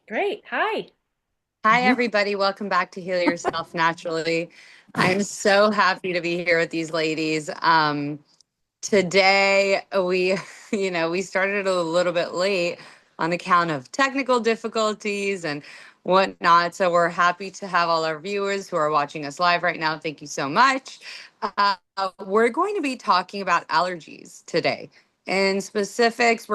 Great. Hi. Hi, everybody. Welcome back to Heal Yourself Naturally. I'm so happy to be here with these ladies. Today, we started a little bit late on account of technical difficulties and whatnot. So we're happy to have all our viewers who are watching us live right now. Thank you so much. Uh, we're going to be talking about allergies today. In specifics,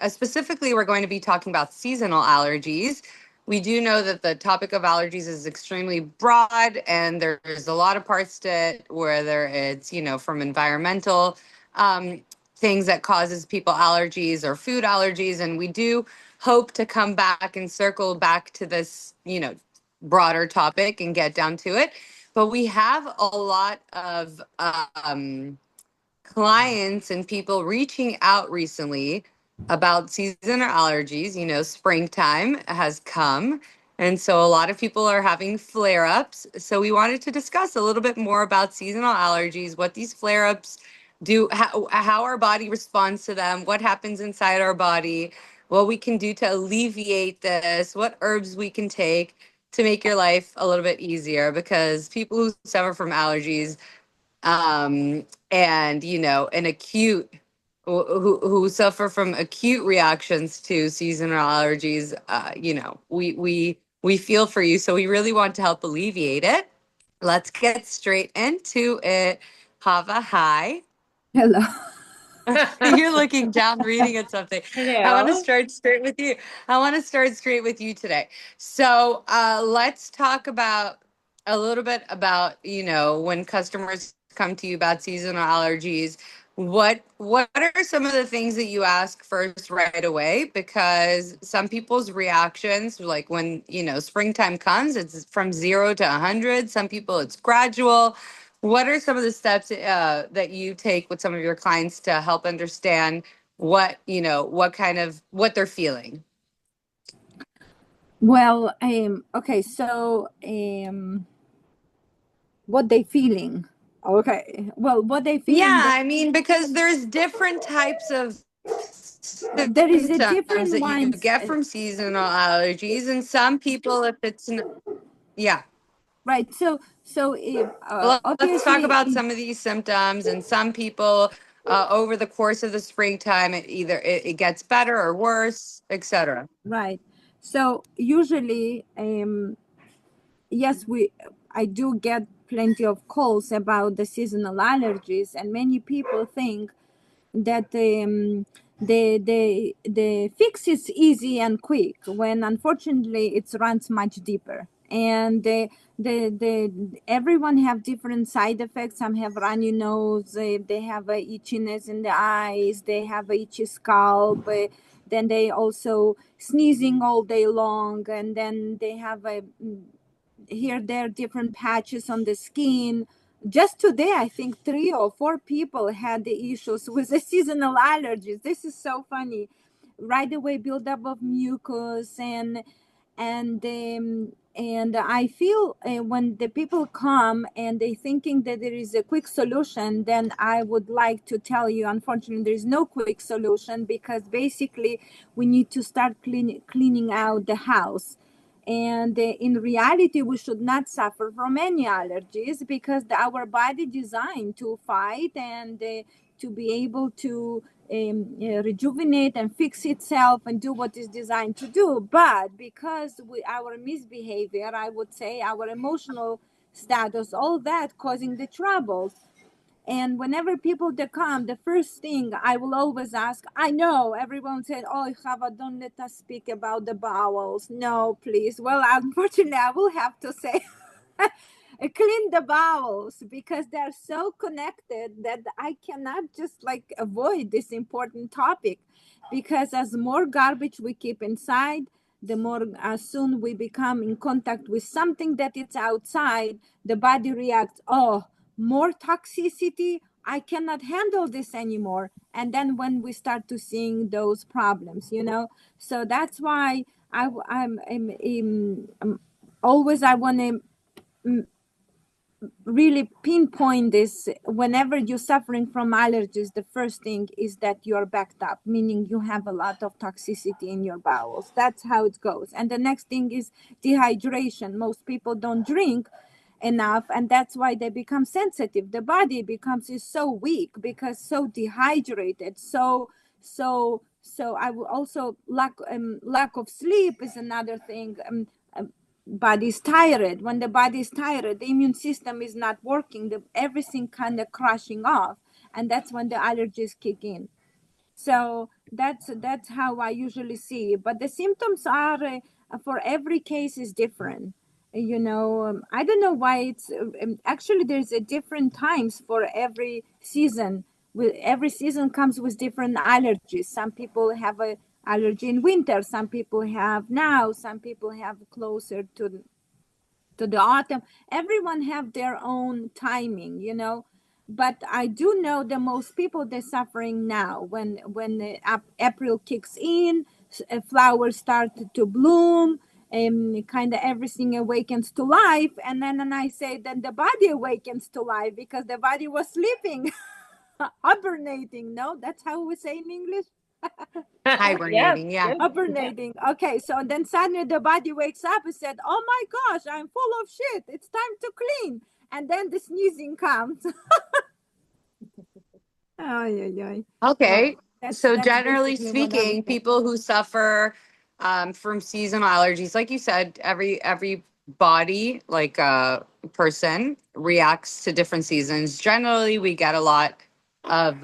specifically we're going to be talking about seasonal allergies. We do know that the topic of allergies is extremely broad, and there's a lot of parts to it, whether it's from environmental things that causes people allergies or food allergies, and we do hope to come back and circle back to this broader topic and get down to it. But we have a lot of clients and people reaching out recently about seasonal allergies. Springtime has come. And so a lot of people are having flare ups. So we wanted to discuss a little bit more about seasonal allergies, what these flare ups do, how our body responds to them, what happens inside our body, what we can do to alleviate this, what herbs we can take to make your life a little bit easier, because people who suffer from allergies and an acute who suffer from acute reactions to seasonal allergies, we feel for you, so we really want to help alleviate it. Let's get straight into it. Hava, hi. Hello. You're looking down reading at something. I want to Hello. start straight with you. I want to start straight with you today. So let's talk about a little bit about, when customers come to you about seasonal allergies, what are some of the things that you ask first right away? Because some people's reactions, like when, springtime comes, it's from 0 to 100. Some people it's gradual. What are some of the steps that you take with some of your clients to help understand what they're feeling? Well, okay, so what they feeling? Okay, well, what they Yeah, feeling that I mean, because there's different types of there is a symptoms different that you ones, get from seasonal allergies, and some people, if yeah. right? So if Let's talk obviously, about some of these symptoms, and some people over the course of the springtime, it gets better or worse, etc. right. So usually, yes, we I do get plenty of calls about the seasonal allergies, and many people think that the fix is easy and quick, when unfortunately it runs much deeper. And the everyone have different side effects. Some have runny nose, they have a itchiness in the eyes, they have a itchy scalp, then they also sneezing all day long, and then they have a here there different patches on the skin. Just today I think 3 or 4 people had the issues with the seasonal allergies. This is so funny. Right away buildup of mucus, and I feel when the people come and they thinking that there is a quick solution, then I would like to tell you, unfortunately there is no quick solution, because basically we need to start cleaning out the house. And in reality we should not suffer from any allergies, because our body designed to fight and to be able to rejuvenate and fix itself and do what is designed to do. But because our misbehavior, I would say, our emotional status, all that causing the troubles. And whenever people they come, the first thing I will always ask, I know everyone said, "Oh, Chava, don't let us speak about the bowels." No, please. Well, unfortunately, I will have to say, clean the bowels, because they're so connected that I cannot just like avoid this important topic. Because as more garbage we keep inside, the more soon we become in contact with something that it's outside, the body reacts, oh, more toxicity, I cannot handle this anymore. And then when we start to seeing those problems. So that's why I'm always I want to really pinpoint this. Whenever you're suffering from allergies, the first thing is that you're backed up, meaning you have a lot of toxicity in your bowels. That's how it goes. And the next thing is dehydration. Most people don't drink enough, and that's why they become sensitive. The body becomes is so weak because so dehydrated. So I will also lack of sleep is another thing. Body is tired. When the body is tired, the immune system is not working, everything kind of crashing off, and that's when the allergies kick in. So that's how I usually see it. But the symptoms are for every case is different. I don't know why it's actually there's a different times for every season. With every season comes with different allergies. Some people have a allergy in winter. Some people have now. Some people have closer to the autumn. Everyone have their own timing. But I do know that most people they're suffering now when April kicks in, flowers start to bloom, and kind of everything awakens to life. And then I say then the body awakens to life because the body was sleeping, hibernating. No, that's how we say in English. Yeah, Hibernating, yeah. yeah. Hibernating. Okay, so then suddenly the body wakes up and said, "Oh my gosh, I'm full of shit. It's time to clean." And then the sneezing comes. Ay, ay, ay. Well, Okay. that's So that's generally basically what I would speaking, say. people who suffer from seasonal allergies, like you said, every body, like person, reacts to different seasons. Generally, we get a lot of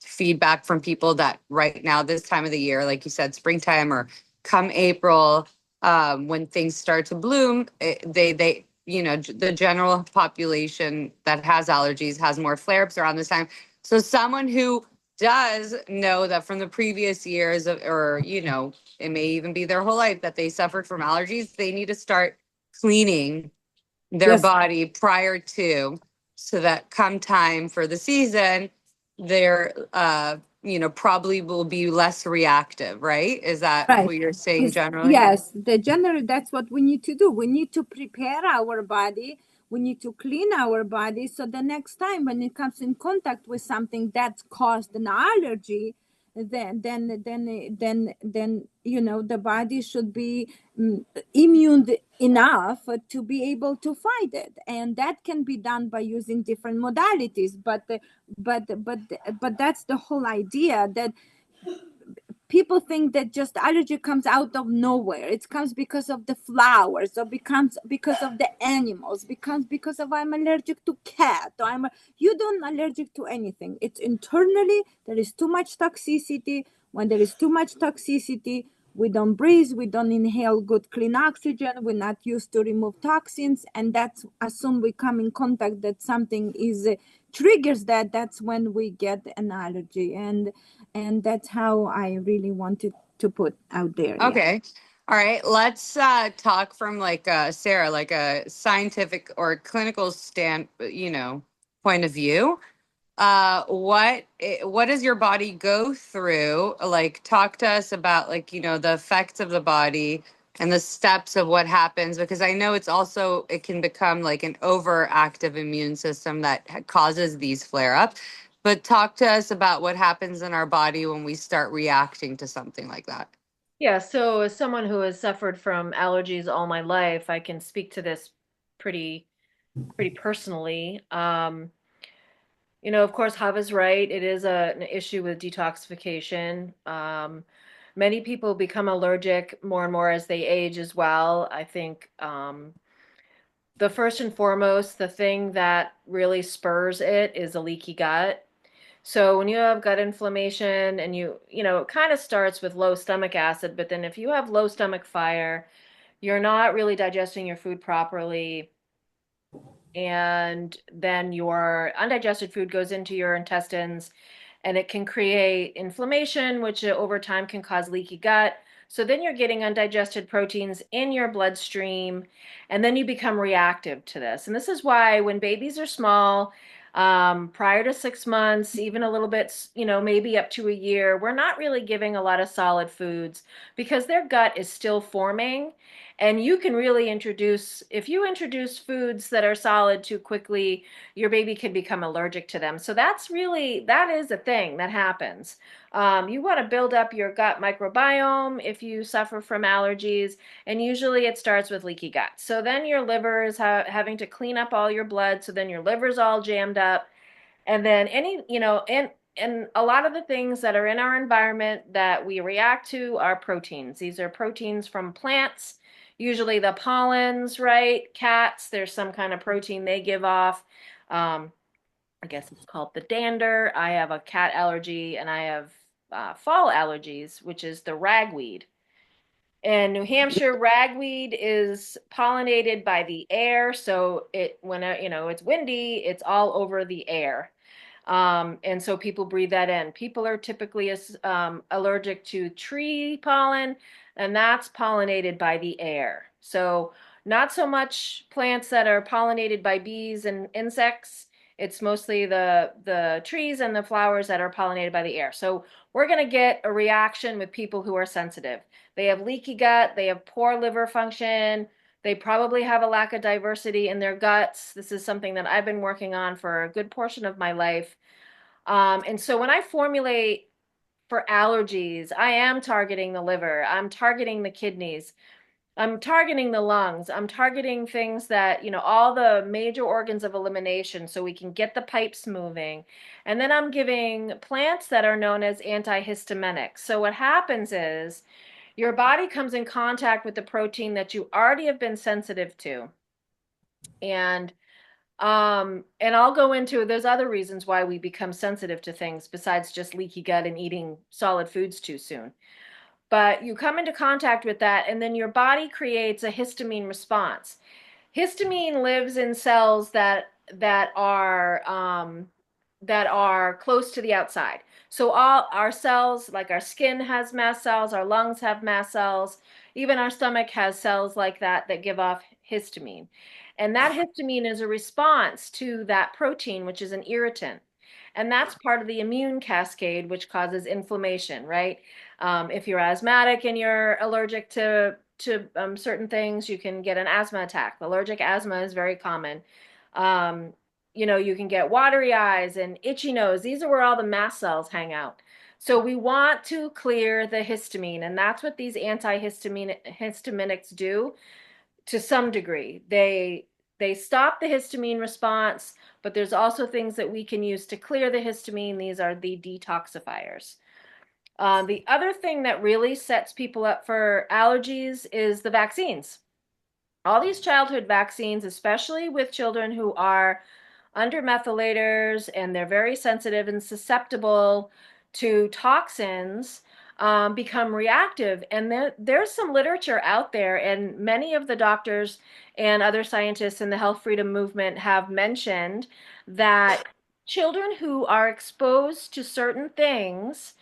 feedback from people that right now, this time of the year, like you said, springtime or come April, when things start to bloom, they the general population that has allergies has more flare-ups around this time. So someone who does know that from the previous years or it may even be their whole life that they suffered from allergies, they need to start cleaning their Yes, body prior to, so that come time for the season, they're probably will be less reactive, right? Is that right. what you're saying Is generally? yes, the general that's what we need to do. We need to prepare our body. We need to clean our body so the next time when it comes in contact with something that's caused an allergy, then the body should be immune enough to be able to fight it, and that can be done by using different modalities. But that's the whole idea, that people think that just allergy comes out of nowhere. It comes because of the flowers, or becomes because of the animals, becomes because of I'm allergic to cat, or you don't allergic to anything. It's internally there is too much toxicity. When there is too much toxicity, we don't breathe, we don't inhale good clean oxygen, we're not used to remove toxins, and that's as soon we come in contact that something is triggers that's when we get an allergy. And that's how I really wanted to put out there. Yeah. Okay. All right. Let's talk from like Sarah, like a scientific or clinical point of view. What does your body go through? Like, talk to us about like the effects of the body and the steps of what happens, because I know it can become like an overactive immune system that causes these flare-ups. But talk to us about what happens in our body when we start reacting to something like that. Yeah, so as someone who has suffered from allergies all my life, I can speak to this pretty pretty personally. Of course, Hava's right. It is an issue with detoxification. Many people become allergic more and more as they age as well. I think the first and foremost, the thing that really spurs it is a leaky gut. So when you have gut inflammation and it kind of starts with low stomach acid, but then if you have low stomach fire, you're not really digesting your food properly, and then your undigested food goes into your intestines and it can create inflammation, which over time can cause leaky gut. So then you're getting undigested proteins in your bloodstream, and then you become reactive to this. And this is why when babies are small, prior to 6 months, even a little bit, maybe up to a year, we're not really giving a lot of solid foods because their gut is still forming. And you can really if you introduce foods that are solid too quickly, your baby can become allergic to them. So that is a thing that happens. You want to build up your gut microbiome if you suffer from allergies, and usually it starts with leaky gut. So then your liver is having to clean up all your blood, so then your liver's all jammed up, and then and a lot of the things that are in our environment that we react to are proteins. These are proteins from plants, usually the pollens, right? Cats, there's some kind of protein they give off. Um, I guess it's called the dander. I have a cat allergy, and I have fall allergies, which is the ragweed. In New Hampshire, ragweed is pollinated by the air, so when it's windy, it's all over the air. And so people breathe that in. People are typically allergic to tree pollen, and that's pollinated by the air. So not so much plants that are pollinated by bees and insects. It's mostly the trees and the flowers that are pollinated by the air. So we're going to get a reaction with people who are sensitive. They have leaky gut, they have poor liver function, they probably have a lack of diversity in their guts. This is something that I've been working on for a good portion of my life. And so when I formulate for allergies, I am targeting the liver, I'm targeting the kidneys, I'm targeting the lungs, I'm targeting things that, all the major organs of elimination so we can get the pipes moving. And then I'm giving plants that are known as antihistaminics. So what happens is your body comes in contact with the protein that you already have been sensitive to. And and I'll go into there's other reasons why we become sensitive to things besides just leaky gut and eating solid foods too soon. But you come into contact with that, and then your body creates a histamine response. Histamine lives in cells that are close to the outside. So all our cells, like our skin has mast cells, our lungs have mast cells, even our stomach has cells like that that give off histamine. And that histamine is a response to that protein, which is an irritant. And that's part of the immune cascade, which causes inflammation, right? If you're asthmatic and you're allergic to certain things, you can get an asthma attack. Allergic asthma is very common. Um, you can get watery eyes and itchy nose. These are where all the mast cells hang out. So we want to clear the histamine, and that's what these antihistaminics do to some degree. They stop the histamine response, but there's also things that we can use to clear the histamine. These are the detoxifiers. The other thing that really sets people up for allergies is the vaccines. All these childhood vaccines, especially with children who are under methylators and they're very sensitive and susceptible to toxins, become reactive. And there's some literature out there, and many of the doctors and other scientists in the health freedom movement have mentioned that children who are exposed to certain things,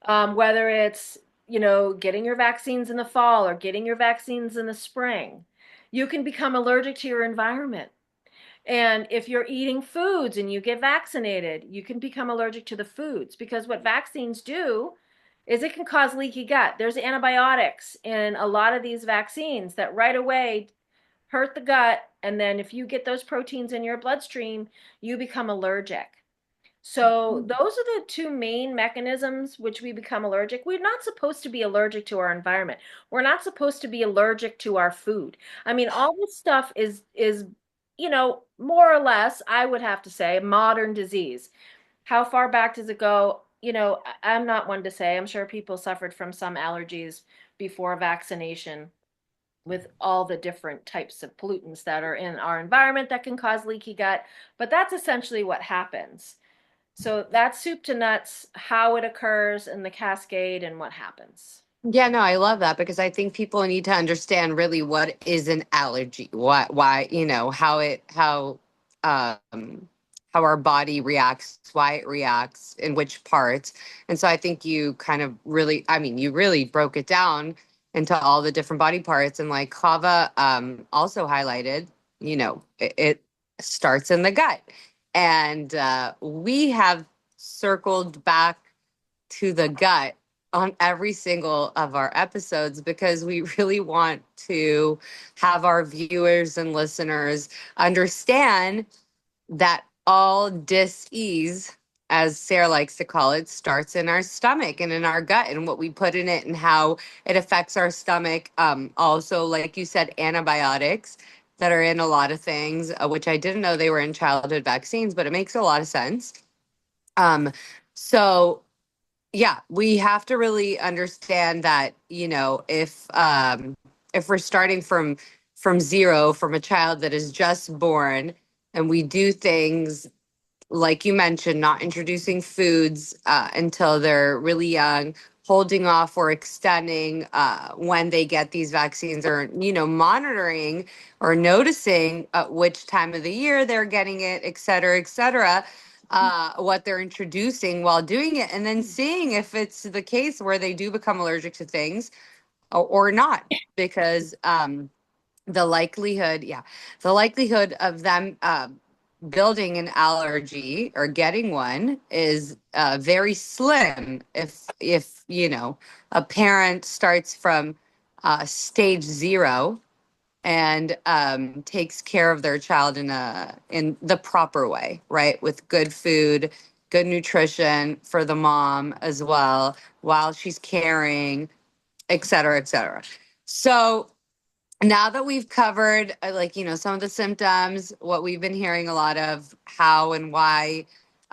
whether it's, getting your vaccines in the fall or getting your vaccines in the spring, you can become allergic to your environment. And if you're eating foods and you get vaccinated, you can become allergic to the foods, because what vaccines do is it can cause leaky gut. There's antibiotics in a lot of these vaccines that right away hurt the gut. And then if you get those proteins in your bloodstream, you become allergic. So those are the two main mechanisms which we become allergic. We're not supposed to be allergic to our environment. We're not supposed to be allergic to our food. I mean, all this stuff is more or less, I would have to say, modern disease. How far back does it go? I'm not one to say. I'm sure people suffered from some allergies before vaccination with all the different types of pollutants that are in our environment that can cause leaky gut. But that's essentially what happens. So that's soup to nuts, how it occurs in the cascade and what happens. Yeah, no, I love that because I think people need to understand really what is an allergy, why, how our body reacts, why it reacts, in which parts. And so I think you kind of really, I mean, you really broke it down into all the different body parts. And like Kava also highlighted, it starts in the gut. And we have circled back to the gut on every single of our episodes because we really want to have our viewers and listeners understand that all dis-ease, as Sarah likes to call it, starts in our stomach and in our gut and what we put in it and how it affects our stomach. Also, like you said, antibiotics that are in a lot of things, which I didn't know they were in childhood vaccines, but it makes a lot of sense. Um, so yeah, we have to really understand that, if we're starting from zero, from a child that is just born, and we do things like you mentioned, not introducing foods until they're really young, holding off or extending when they get these vaccines, or monitoring or noticing which time of the year they're getting it, et cetera, what they're introducing while doing it, and then seeing if it's the case where they do become allergic to things or not, because the likelihood, yeah, the likelihood of them building an allergy or getting one is very slim if a parent starts from stage zero and takes care of their child in the proper way, right? With good food, good nutrition for the mom as well, while she's caring, et cetera, et cetera. So now that we've covered some of the symptoms, what we've been hearing a lot of, how and why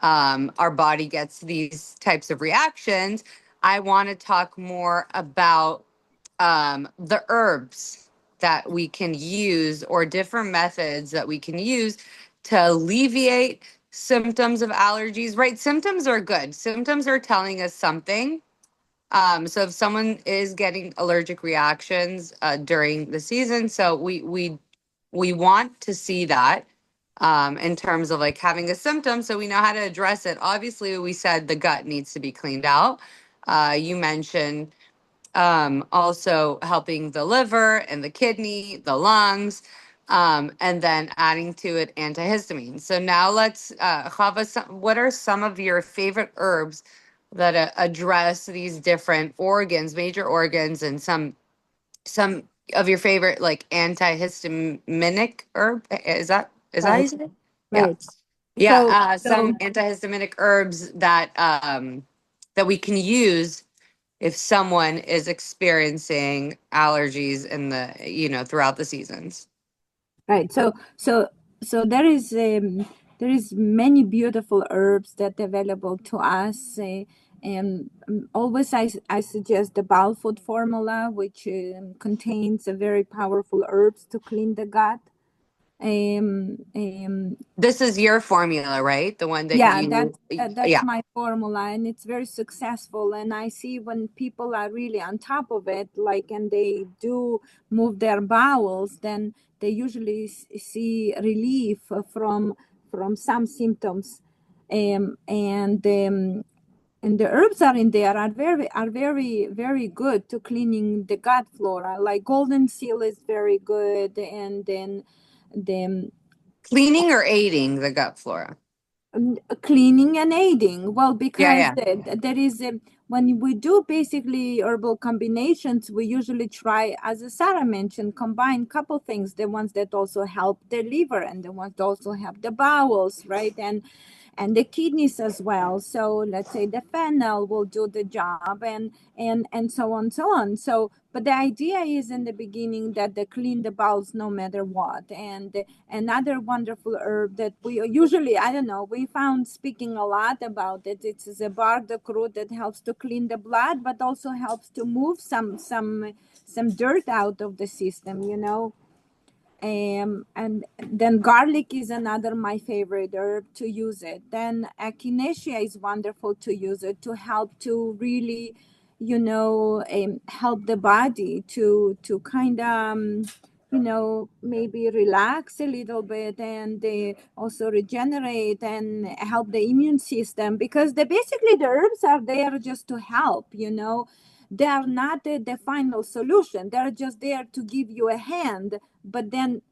our body gets these types of reactions, I want to talk more about the herbs that we can use, or different methods that we can use to alleviate symptoms of allergies. Right, symptoms are good, symptoms are telling us something. So if someone is getting allergic reactions during the season, so we want to see that in terms of like having a symptom, so we know how to address it. Obviously, we said the gut needs to be cleaned out. You mentioned also helping the liver and the kidney, the lungs, and then adding to it antihistamine. So now let's, Chava, what are some of your favorite herbs that address these different organs, major organs, and some of your favorite like antihistaminic herb? Is that how Right, you say it? Yeah. right. Yeah, So, some antihistaminic herbs that we can use if someone is experiencing allergies in the throughout the seasons. right. So there is many beautiful herbs that available to us. And always I suggest the bowel food formula, which contains a very powerful herbs to clean the gut. Um, um, This is your formula, right? The one that yeah, you that's yeah. my formula, and it's very successful. And I see when people are really on top of it, like, and they do move their bowels, then they usually see relief from some symptoms. And the herbs are in there are very good to cleaning the gut flora. Like golden seal is very good, and then the Cleaning or aiding the gut flora? cleaning and aiding. Well, Yeah, because yeah. there is when we do basically herbal combinations, we usually try, as Sarah mentioned, combine couple things, the ones that also help the liver and the ones that also help the bowels, right? And the kidneys as well. So let's say the fennel will do the job, and so on, so on. So, but the idea is in the beginning that they clean the bowels no matter what. And another wonderful herb that we usually, I don't know, we found speaking a lot about it. It's the bark, the root, that helps to clean the blood, but also helps to move some dirt out of the system, and then garlic is another my favorite herb to use it. Then echinacea is wonderful to use it to help to really, help the body to kind of maybe relax a little bit, and they also regenerate and help the immune system, because basically the herbs are there just to help. They are not the final solution. They're just there to give you a hand. But then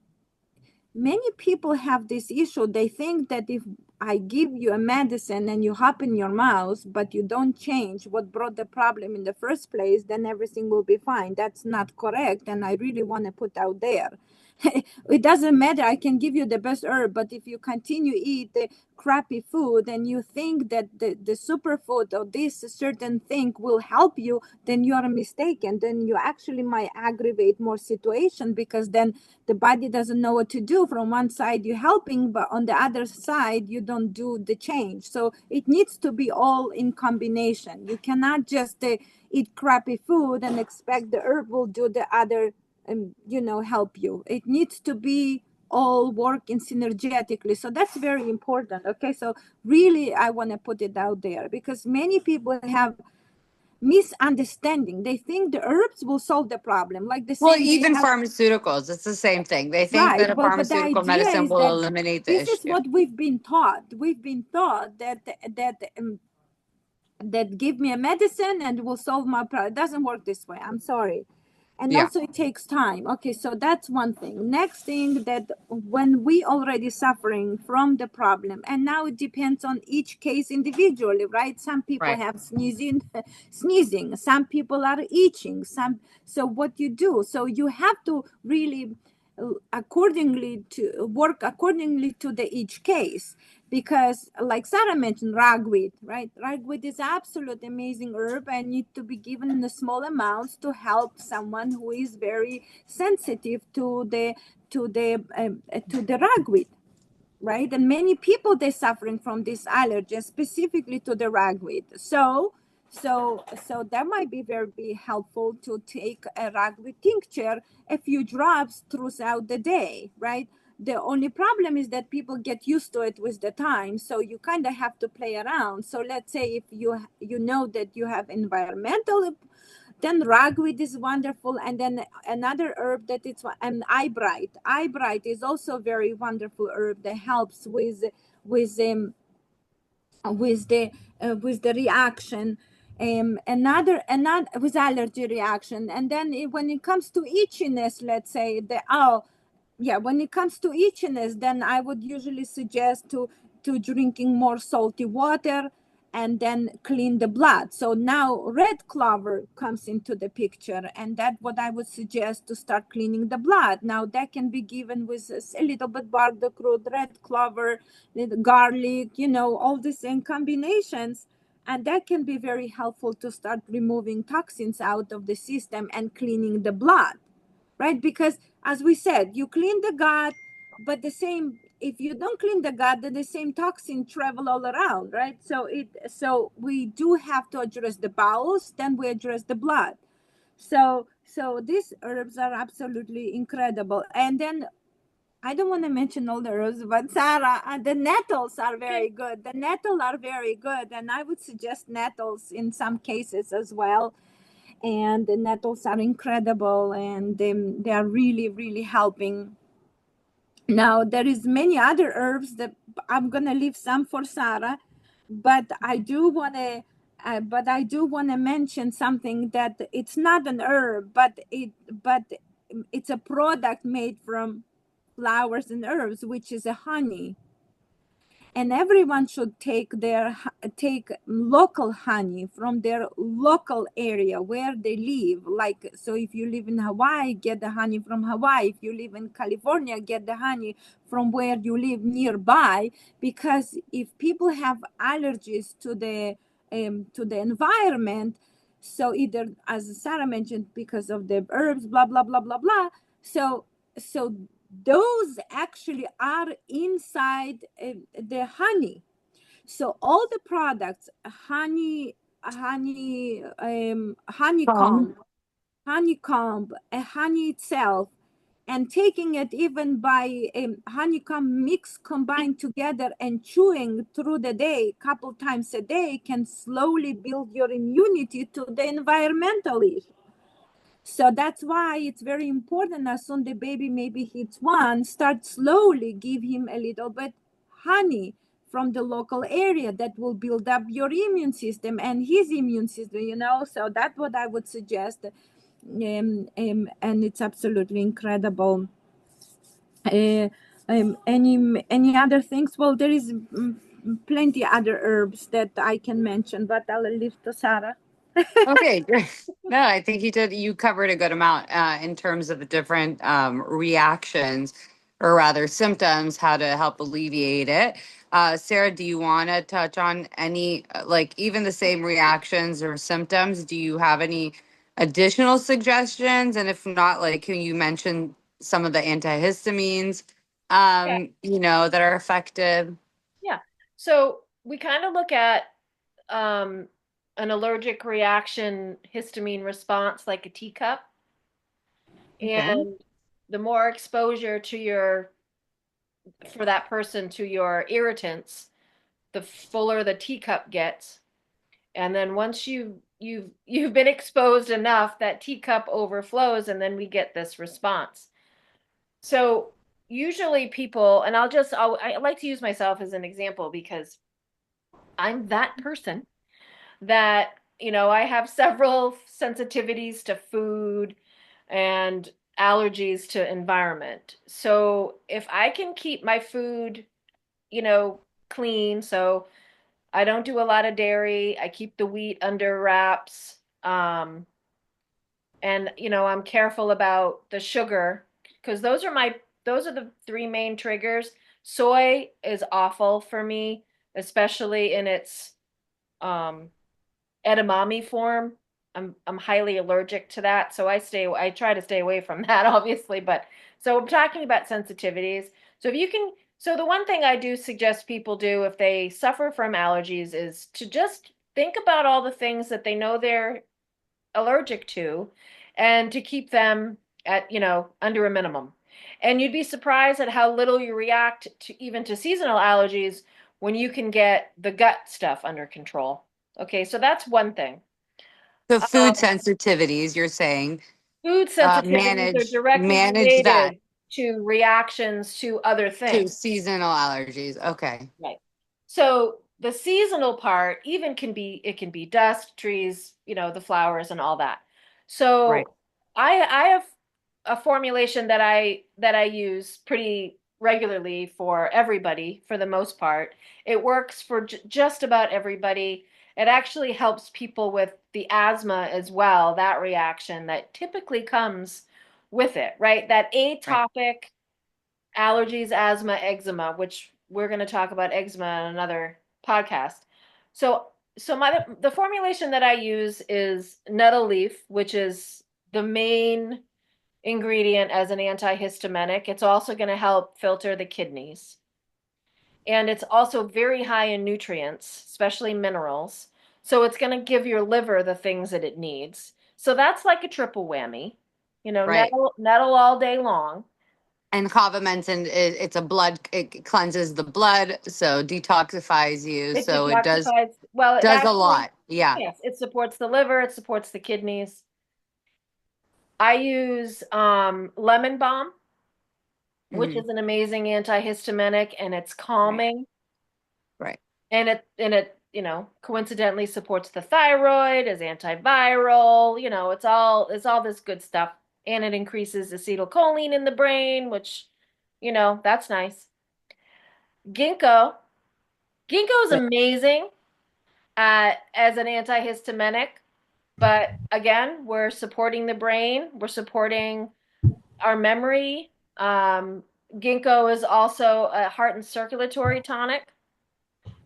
many people have this issue. They think that if I give you a medicine and you hop in your mouth, but you don't change what brought the problem in the first place, then everything will be fine. That's not correct. And I really want to put out there. It doesn't matter. I can give you the best herb, but if you continue eat the crappy food and you think that the superfood or this certain thing will help you, then you are mistaken. Then you actually might aggravate more situation, because then the body doesn't know what to do. From one side you're helping, but on the other side you don't do the change. So it needs to be all in combination. You cannot just eat crappy food and expect the herb will do the other, help you. It needs to be all working synergetically. So that's very important. Okay, so really I want to put it out there, because many people have misunderstanding. They think the herbs will solve the problem, like the Well, same they even have. pharmaceuticals, it's the same thing. They think Right. that a Well, but the pharmaceutical idea medicine is will that eliminate the this is issue. what we've been taught. We've been taught that give me a medicine and will solve my problem. It doesn't work this way. I'm sorry. And Yeah, also it takes time. Okay, so that's one thing. Next thing, that when we already suffering from the problem, and now it depends on each case individually, right? Some people right. have sneezing, some people are itching, so what you do, so you have to really accordingly to work accordingly to the each case. Because like Sarah mentioned, ragweed, right? Ragweed is absolute amazing herb and need to be given in the small amounts to help someone who is very sensitive to the ragweed, right? And many people, they're suffering from this allergy, specifically to the ragweed. So that might be very helpful to take a ragweed tincture, a few drops throughout the day, right? The only problem is that people get used to it with the time, so you kind of have to play around. So let's say if you know that you have environmental, then ragweed is wonderful. And then another herb that it's an eyebright. Eyebright is also very wonderful herb that helps with with the reaction. Another with allergy reaction. And then when it comes to itchiness, let's say when it comes to itchiness, then I would usually suggest to drinking more salty water and then clean the blood. So now red clover comes into the picture, and that's what I would suggest, to start cleaning the blood. Now that can be given with a little bit bark root, red clover, little garlic, all these in combinations. And that can be very helpful to start removing toxins out of the system and cleaning the blood, right? Because as we said, you clean the gut, but if you don't clean the gut, then the same toxin travel all around, right? So we do have to address the bowels, then we address the blood. So these herbs are absolutely incredible. And then I don't want to mention all the herbs, but Sarah, the nettles are very good. The nettle are very good, and I would suggest nettles in some cases as well. And the nettles are incredible, and they are really, really helping. Now there is many other herbs that I'm gonna leave some for Sarah, but I do want to mention something, that it's not an herb, but it's a product made from flowers and herbs, which is a honey. And everyone should take local honey from their local area where they live. Like, so if you live in Hawaii, get the honey from Hawaii. If you live in California, get the honey from where you live nearby. Because if people have allergies to the environment, so either, as Sarah mentioned, because of the herbs, blah blah blah blah blah, so those actually are inside the honey. So all the products, Um, honeycomb, honey itself, and taking it even by honeycomb mix combined together and chewing through the day, couple times a day, can slowly build your immunity to the environmental issue. So that's why it's very important, as soon the baby maybe hits one, start slowly, give him a little bit honey from the local area that will build up your immune system and his immune system. So that's what I would suggest. And it's absolutely incredible. Any other things? Well, there is plenty other herbs that I can mention, but I'll leave to Sarah. Okay, great. No, I think you covered a good amount in terms of the different reactions, or rather symptoms, how to help alleviate it. Sarah, do you want to touch on any, like even the same reactions or symptoms? Do you have any additional suggestions? And if not, like, can you mention some of the antihistamines, Yeah. that are effective? Yeah. So we kind of look at um, an allergic reaction histamine response like a teacup. Okay. And the more exposure for that person to your irritants, the fuller the teacup gets. And then once you've been exposed enough, that teacup overflows, and then we get this response. So usually people, and I like to use myself as an example because I'm that person that, I have several sensitivities to food and allergies to environment. So if I can keep my food, you know, clean, so I don't do a lot of dairy, I keep the wheat under wraps, and I'm careful about the sugar because those are the three main triggers. Soy is awful for me, especially in its um edamame form. I'm highly allergic to that, so I try to stay away from that, obviously. But so I'm talking about sensitivities. So if you can, so the one thing I do suggest people do if they suffer from allergies is to just think about all the things that they know they're allergic to, and to keep them at under a minimum. And you'd be surprised at how little you react to even to seasonal allergies when you can get the gut stuff under control. Okay, so that's one thing. The food Um, sensitivities, you're saying, Food sensitivities are directly manage that related to reactions to other to things. seasonal allergies. Okay. Right. So the seasonal part even it can be dust, trees, the flowers and all that. Right. So I have a formulation that I use pretty regularly for everybody for the most part. It works for just about everybody. It actually helps people with the asthma as well, that reaction that typically comes with it, right? That Right. atopic allergies, asthma, eczema, which we're going to talk about eczema in another podcast. So, the formulation that I use is nettle leaf, which is the main ingredient as an antihistaminic. It's also going to help filter the kidneys. And it's also very high in nutrients, especially minerals. So it's going to give your liver the things that it needs. So that's like a triple whammy. Right. Nettle all day long. And carbamazepine, it cleanses the blood, so detoxifies you. It So it detoxifies. Well, it does a actually, lot. Yeah. yes, it supports the liver, it supports the kidneys. I use lemon balm, which Hmm. is an amazing antihistaminic, and it's Right. calming, Right. and it coincidentally supports the thyroid, is antiviral, it's all this good stuff. And it increases acetylcholine in the brain, which, that's nice. Ginkgo. Ginkgo is Right. amazing as an antihistaminic. But again, we're supporting the brain, we're supporting our memory. Ginkgo is also a heart and circulatory tonic.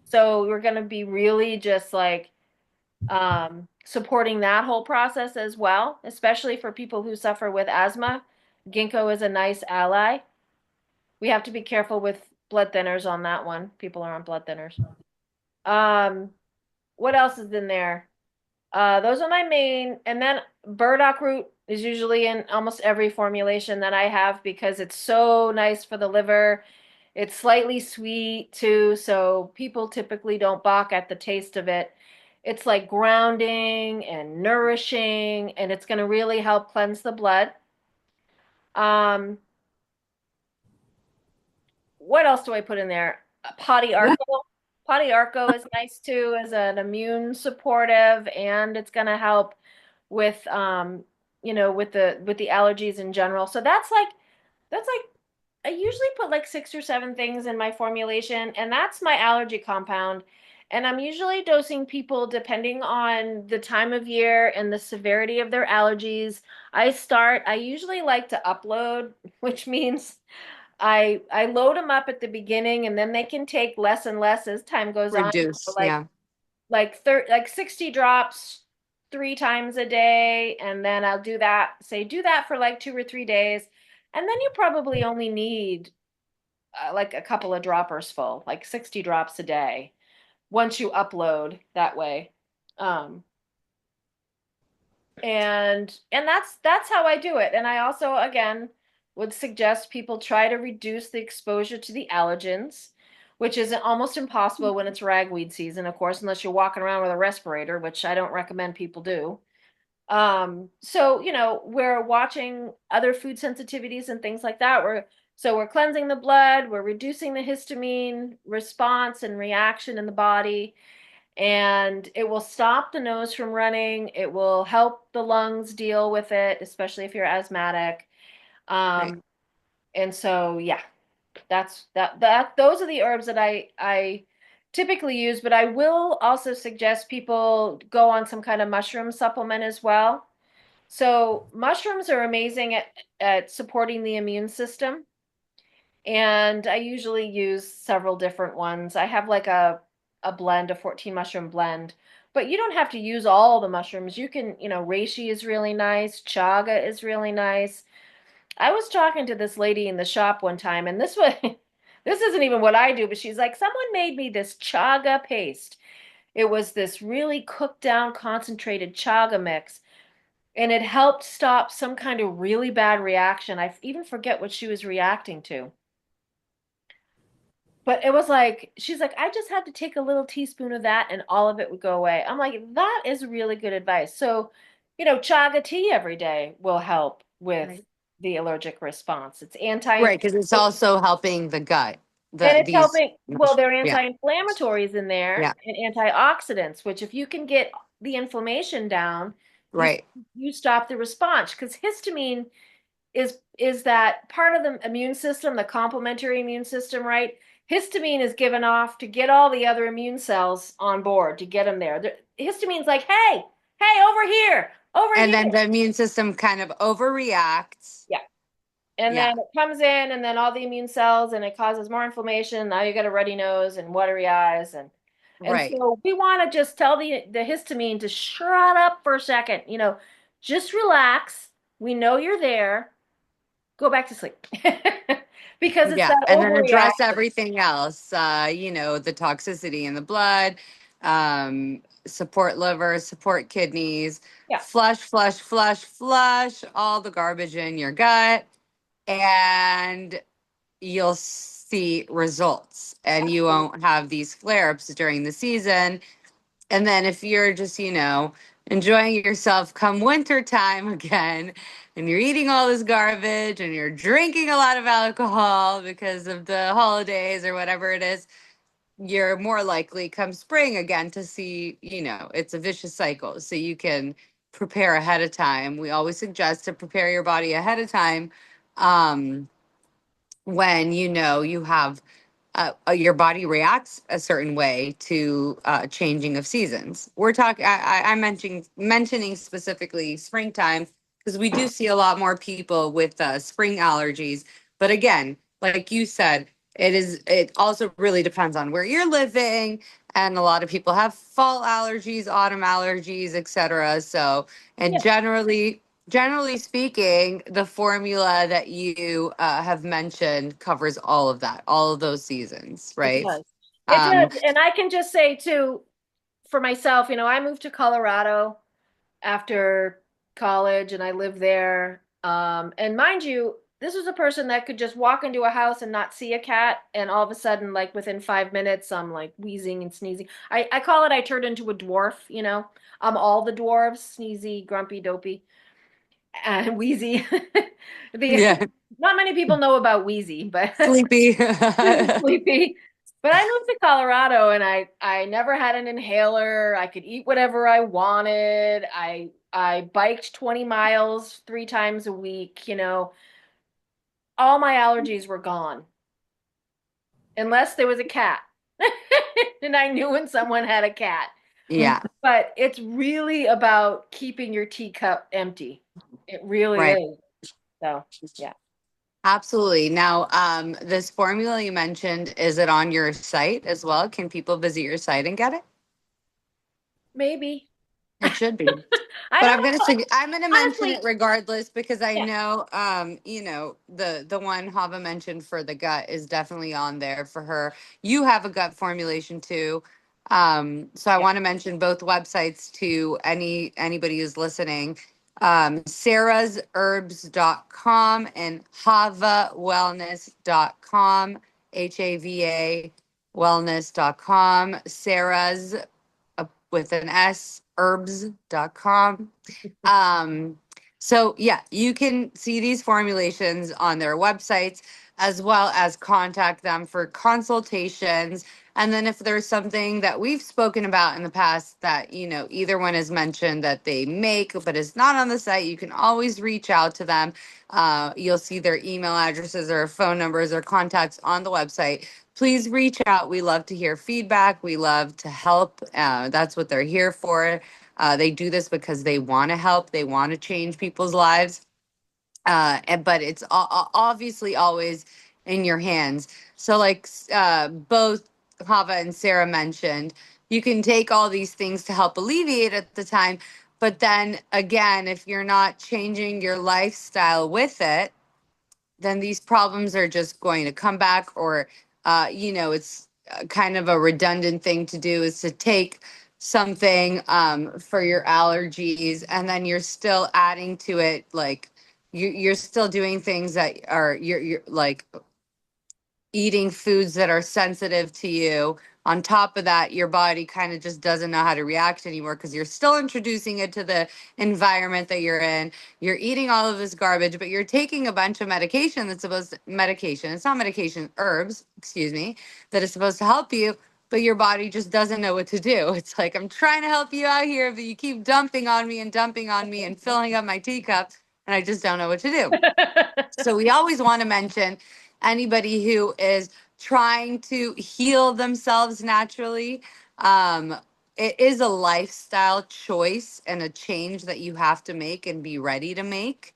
So we're going to be really just like supporting that whole process as well, especially for people who suffer with asthma. Ginkgo is a nice ally. We have to be careful with blood thinners on that one. People are on blood thinners. Um, what else is in there? Those are my main, and then burdock root is usually in almost every formulation that I have because it's so nice for the liver. It's slightly sweet too, so people typically don't balk at the taste of it. It's like grounding and nourishing, and it's going to really help cleanse the blood. Um, what else do I put in there? Potty Arco. Potty Arco is nice too as an immune supportive, and it's going to help with with the allergies in general. So that's like I usually put like 6 or 7 things in my formulation, and that's my allergy compound. And I'm usually dosing people depending on the time of year and the severity of their allergies. I usually like to upload, which means I load them up at the beginning and then they can take less and less as time goes on. Reduce, Like yeah. 60 drops 3 times a day, and then I'll do that for like 2 or 3 days. And then you probably only need like a couple of droppers full, like 60 drops a day once you upload that way. Um, and that's how I do it. And I also again would suggest people try to reduce the exposure to the allergens, which is almost impossible when it's ragweed season, of course, unless you're walking around with a respirator, which I don't recommend people do. So we're watching other food sensitivities and things like that. We're cleansing the blood, we're reducing the histamine response and reaction in the body, and it will stop the nose from running. It will help the lungs deal with it, especially if you're asthmatic. Right. Um, and so yeah, those are the herbs that I typically use, but I will also suggest people go on some kind of mushroom supplement as well. So mushrooms are amazing at supporting the immune system. And I usually use several different ones. I have like a blend, a 14 mushroom blend. But you don't have to use all the mushrooms. You can, reishi is really nice, chaga is really nice. I was talking to this lady in the shop one time, and this was this isn't even what I do, but she's like, someone made me this chaga paste. It was this really cooked down concentrated chaga mix, and it helped stop some kind of really bad reaction. I even forget what she was reacting to. But it was like, she's like, I just had to take a little teaspoon of that and all of it would go away. I'm like, that is really good advice. So, chaga tea every day will help with Right. the allergic response. It's anti, Right, because it's also helping the gut. and The it's these helping, well, there are yeah, anti-inflammatories in there yeah, and antioxidants, which if you can get the inflammation down, you right. you stop the response because histamine is that part of the immune system, the complementary immune system, right? Histamine is given off to get all the other immune cells on board to get them there. Histamine's like, hey, hey, over here, over And here. then the immune system kind of overreacts. Yeah. And Yeah, then it comes in, and then all the immune cells, and it causes more inflammation. Now you got a ruddy nose and watery eyes, and right. so we want to just tell the histamine to shut up for a second. Just relax. We know you're there. Go back to sleep because it's Yeah, that and then address overreaction. everything else. The toxicity in the blood, support liver, support kidneys, Yeah, flush, flush, flush, flush all the garbage in your gut, and you'll see results. And you absolutely. won't have these flare ups during the season. And then if you're just, enjoying yourself come winter time again, and you're eating all this garbage and you're drinking a lot of alcohol because of the holidays or whatever it is, you're more likely come spring again to see, it's a vicious cycle. So you can prepare ahead of time. We always suggest to prepare your body ahead of time. Um, when you have your body reacts a certain way to changing of seasons. We're talking. I'm mentioning specifically springtime because we do see a lot more people with spring allergies. But again, like you said, it also really depends on where you're living, and a lot of people have fall allergies, autumn allergies, etc. So, and Yeah, generally speaking, the formula that you have mentioned covers all of that, all of those seasons, it right? does. It Um, does. And I can just say too, for myself, I moved to Colorado after college and I lived there. And mind you, this was a person that could just walk into a house and not see a cat. And all of a sudden, like within 5 minutes, I'm like wheezing and sneezing. I call it, I turned into a dwarf. I'm all the dwarves, sneezy, grumpy, dopey, and wheezy. the yeah, Not many people know about wheezy, but sleepy. sleepy. But I moved to Colorado and I never had an inhaler. I could eat whatever I wanted. I biked 20 miles 3 times a week. all my allergies were gone, unless there was a cat. And I knew when someone had a cat. Yeah, But it's really about keeping your teacup empty. It really right. is. So, yeah, Absolutely. Now, this formula you mentioned, is it on your site as well? Can people visit your site and get it? maybe. It should be. I But don't know. I'm gonna mention it Honestly, regardless because I yeah, know the one Hava mentioned for the gut is definitely on there for her. You have a gut formulation too. So I yeah. want to mention both websites to anybody who's listening. sarahsherbs.com and havawellness.com, HAVA wellness.com. Sarah's with an S, herbs.com. Um, so yeah, you can see these formulations on their websites as well as contact them for consultations. And then if there's something that we've spoken about in the past that, either one has mentioned that they make, but is not on the site, you can always reach out to them. You'll see their email addresses or phone numbers or contacts on the website. Please reach out. We love to hear feedback. We love to help. That's what they're here for. They do this because they want to help. They want to change people's lives. But it's obviously always in your hands. So, like both Hava and Sarah mentioned, you can take all these things to help alleviate at the time. But then again, if you're not changing your lifestyle with it, then these problems are just going to come back. Or it's kind of a redundant thing to do is to take something for your allergies and then you're still adding to it, like you're still doing things that are you're like eating foods that are sensitive to you. On top of that, your body kind of just doesn't know how to react anymore because you're still introducing it to the environment that you're in. You're eating all of this garbage, but you're taking a bunch of medication that's supposed to, medication, it's not medication, herbs, excuse me, that is supposed to help you, but your body just doesn't know what to do. It's like, I'm trying to help you out here, but you keep dumping on me and dumping on me and filling up my teacup, and I just don't know what to do. So we always want to mention anybody who is trying to heal themselves naturally. Um, it is a lifestyle choice and a change that you have to make and be ready to make.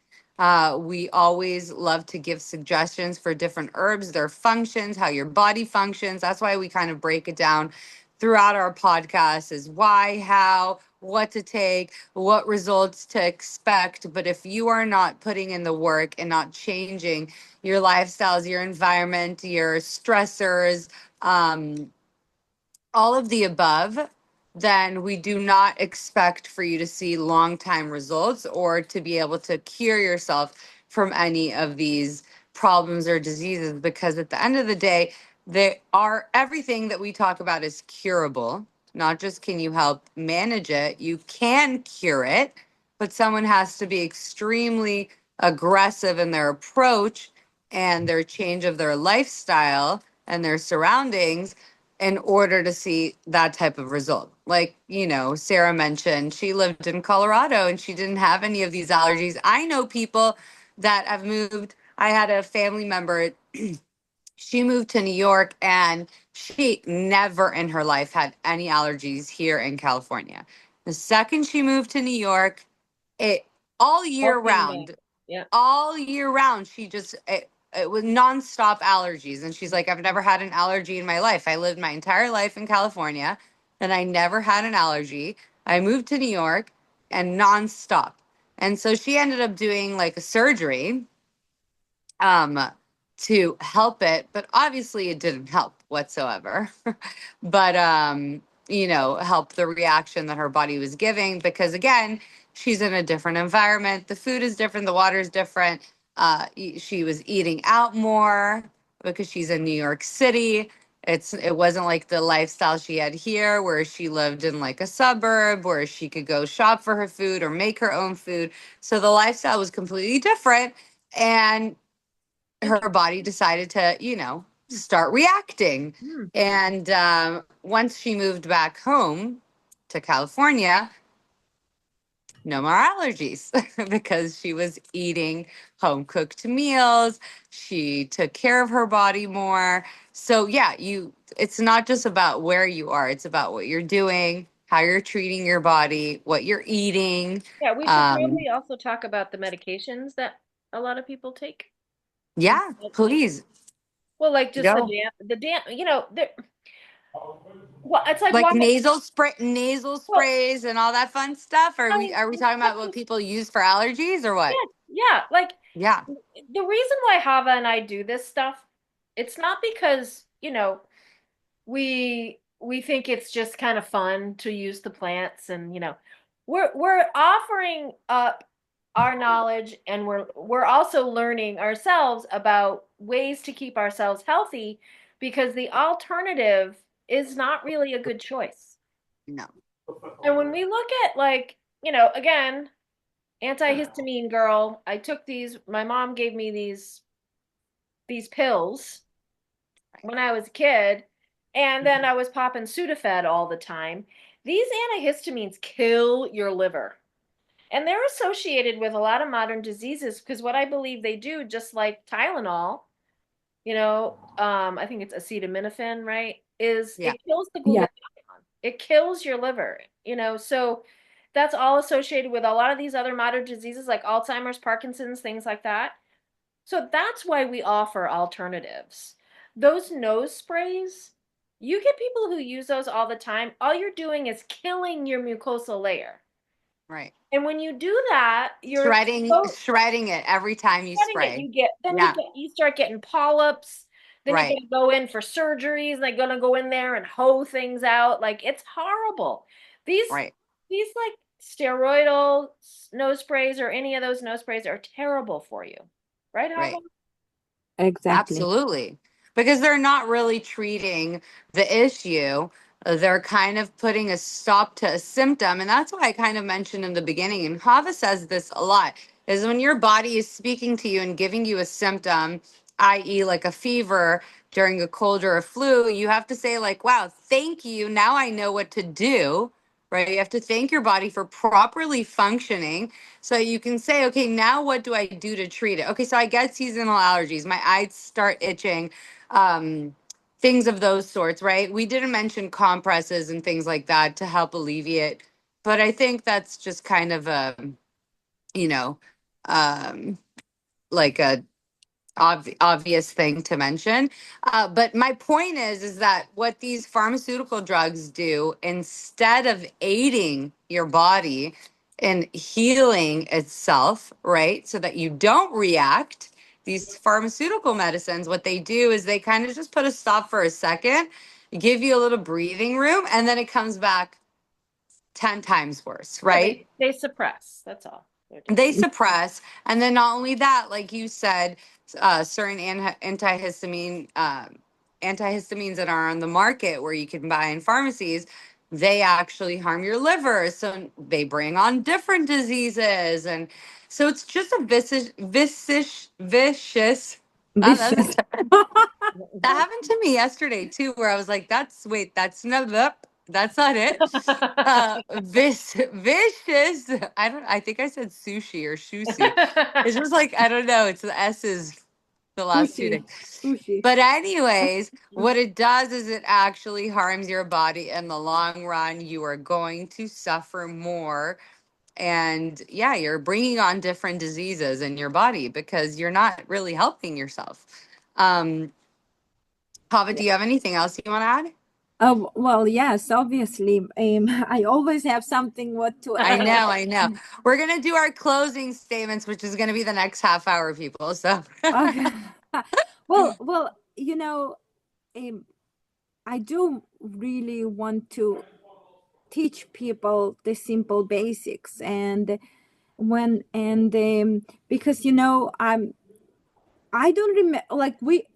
We always love to give suggestions for different herbs, their functions, how your body functions. That's why we kind of break it down throughout our podcast is why, how, what to take, what results to expect. But if you are not putting in the work and not changing your lifestyles, your environment, your stressors, um, all of the above, then we do not expect for you to see long time results or to be able to cure yourself from any of these problems or diseases. Because at the end of the day, they are everything that we talk about is curable. Not just can you help manage it, you can cure it, but someone has to be extremely aggressive in their approach and their change of their lifestyle and their surroundings in order to see that type of result. Like, Sarah mentioned, she lived in Colorado and she didn't have any of these allergies. I know people that have moved. I had a family member, she moved to New York and she never in her life had any allergies here in California. The second she moved to New York, it all year all came back. round, Yeah. she just it was nonstop allergies, and she's like, I've never had an allergy in my life. I lived my entire life in California and I never had an allergy. I moved to New York and nonstop. And so she ended up doing like a surgery um to help it, but obviously it didn't help whatsoever. But help the reaction that her body was giving, because again, she's in a different environment, the food is different, the water is different. She was eating out more because she's in New York City. It wasn't like the lifestyle she had here where she lived in like a suburb where she could go shop for her food or make her own food. So the lifestyle was completely different, and her body decided to, start reacting. Hmm. And once she moved back home to California, no more allergies because she was eating home cooked meals. She took care of her body more. So yeah, it's not just about where you are, it's about what you're doing, how you're treating your body, what you're eating. Yeah, we should Um, probably also talk about the medications that a lot of people take. yeah, Like, please well, like just go. the damn, well, it's like Like why, nasal well, sprays and all that fun stuff. Are I we mean, are we talking about what people use for allergies or what? yeah, yeah, like Yeah, the reason why Hava and I do this stuff, it's not because, we think it's just kind of fun to use the plants and we're offering up our knowledge and we're also learning ourselves about ways to keep ourselves healthy because the alternative is not really a good choice. no, And when we look at like, again, antihistamine girl, I took these, my mom gave me these pills when I was a kid, and then I was popping Sudafed all the time. These antihistamines kill your liver. And they're associated with a lot of modern diseases because what I believe they do, just like Tylenol, I think it's acetaminophen, right? Is yeah, it kills the Yeah. glutathione. It kills your liver. So that's all associated with a lot of these other modern diseases like Alzheimer's, Parkinson's, things like that. So that's why we offer alternatives. Those nose sprays, you get people who use those all the time. All you're doing is killing your mucosal layer. right. And when you do that, you're Shredding it every time you spreading it. spray. You Yeah, get you start getting polyps. Then you got right, to go in for surgeries. They're gonna go in there and hoe things out. Like it's horrible. These right, these like steroidal nose sprays or any of those nose sprays are terrible for you, right, Hava? right. Exactly. Absolutely. Because they're not really treating the issue. They're kind of putting a stop to a symptom. And that's why I kind of mentioned in the beginning, and Hava says this a lot, is when your body is speaking to you and giving you a symptom, i.e., like a fever during a cold or a flu, you have to say, like, wow, thank you. Now I know what to do. Right. You have to thank your body for properly functioning so you can say, okay, now what do I do to treat it? Okay, so I get seasonal allergies. My eyes start itching, um, things of those sorts, right? We didn't mention compresses and things like that to help alleviate, but I think that's just kind of a, you know, um, like a obvious thing to mention. But my point is that what these pharmaceutical drugs do, instead of aiding your body in healing itself, right, so that you don't react, these pharmaceutical medicines, what they do is they kind of just put a stop for a second, give you a little breathing room, and then it comes back 10 times worse, Yeah, right? they suppress. That's all they're doing. They suppress, and then not only that, like you said, certain antihistamines that are on the market where you can buy in pharmacies, they actually harm your liver, so they bring on different diseases. And so it's just a vicious that's Vicious. that happened to me yesterday too, where I was like, that's not it. Vicious. I think I said sushi or shusi. It's just like, I don't know. It's the S's the last two Sushi. days. Sushi. But anyways, what it does is it actually harms your body in the long run. You are going to suffer more. And yeah, you're bringing on different diseases in your body because you're not really helping yourself. Um, Hava, do you have anything else you want to add? Well, yes, obviously. I always have something what to I add. know, I know. We're gonna do our closing statements, which is gonna be the next half hour, people. So Okay. Well, um, I do really want to teach people the simple basics, and because I don't remember,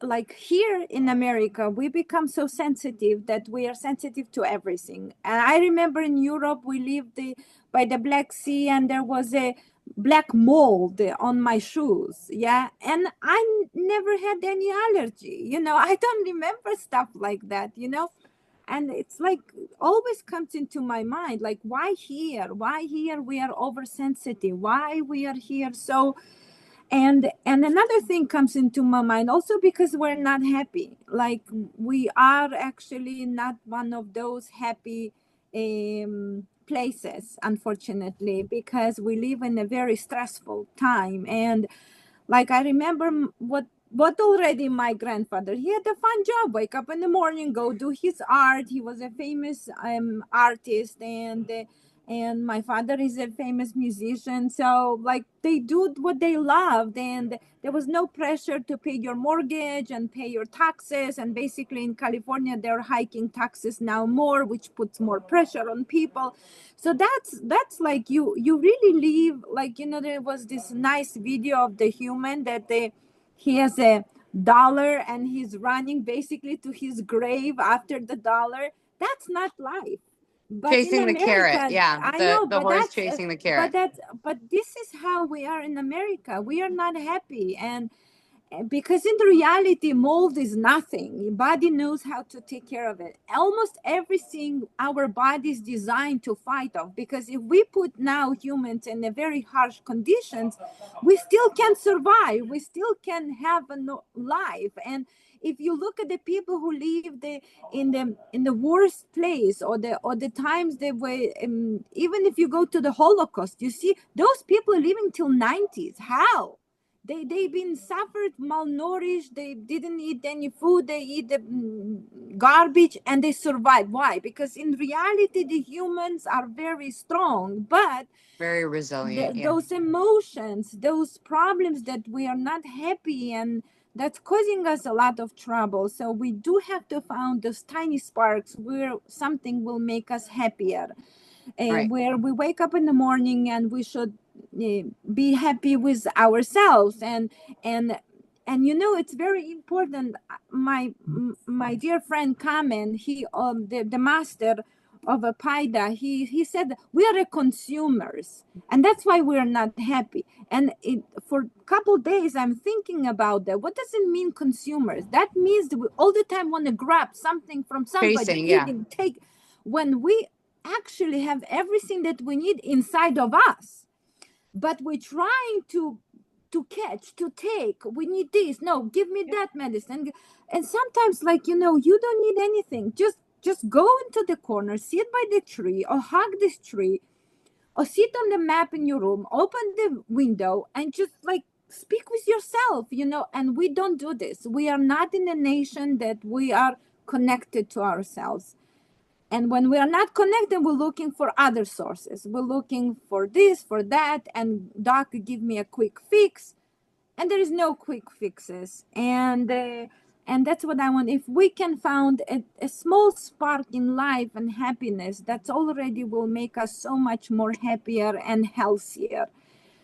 like here in America, we become so sensitive that we are sensitive to everything. And I remember in Europe, we lived by the Black Sea, and there was a black mold on my shoes. Yeah. And I never had any allergy. I don't remember stuff like that. and it's like always comes into my mind, like, why here we are oversensitive, why we are here so. And another thing comes into my mind also, because we're not happy, like we are actually not one of those happy places, unfortunately, because we live in a very stressful time. And like I remember what already my grandfather, he had a fun job, wake up in the morning, go do his art. He was a famous artist, and my father is a famous musician. So like they do what they loved, and there was no pressure to pay your mortgage and pay your taxes. And basically in California they're hiking taxes now more, which puts more pressure on people. So that's like you really live like, there was this nice video of the human that he has a dollar and he's running basically to his grave after the dollar. That's not life. But in Chasing the carrot. America, Yeah. I The know, the but horse that's chasing the but carrot. that's but this is how we are in America. We are not happy. And because in reality mold is nothing, your body knows how to take care of it. Almost everything our body is designed to fight off, because if we put now humans in a very harsh conditions, we still can survive, we still can have a life. And if you look at the people who live in the worst place, or the times they were, even if you go to the Holocaust, you see those people living till 90s. How? They've been suffered, malnourished, they didn't eat any food, they eat the garbage, and they survive. Why? Because in reality the humans are very strong, but Very resilient. Yeah. those emotions, those problems that we are not happy, and that's causing us a lot of trouble. So we do have to find those tiny sparks where something will make us happier, Right. where we wake up in the morning and we should be happy with ourselves. And it's very important. My dear friend Kamen, he the master of a paida, he said we are consumers, and that's why we are not happy. And for a couple days I'm thinking about that. What does it mean, consumers? That means that we all the time want to grab something from somebody, Chasing. Yeah. eating, take, when we actually have everything that we need inside of us, but we're trying to catch, to take. We need this, no, give me that medicine. And sometimes, like, you don't need anything. Just go into the corner, sit by the tree, or hug this tree, or sit on the map in your room, open the window, and just like speak with yourself. And we don't do this. We are not in a nation that we are connected to ourselves. And when we are not connected, we're looking for other sources. We're looking for this, for that, and doc, give me a quick fix. And there is no quick fixes. And that's what I want. If we can find a small spark in life and happiness, that's already will make us so much more happier and healthier.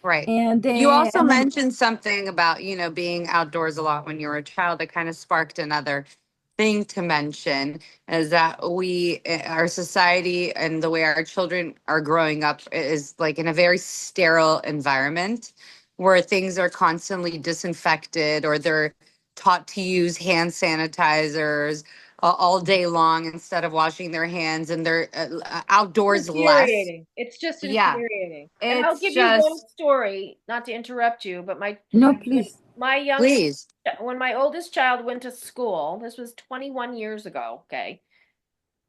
Right. And You also and then, mentioned something about, being outdoors a lot when you were a child. That kind of sparked another thing to mention, is that our society and the way our children are growing up is like in a very sterile environment where things are constantly disinfected, or they're taught to use hand sanitizers all day long instead of washing their hands, and they're outdoors less. Infuriating. It's just Yeah. infuriating. And I'll It's give you one just, story, not to interrupt you, but no, when please. my youngest, please. when my oldest child went to school, this was 21 years ago, okay?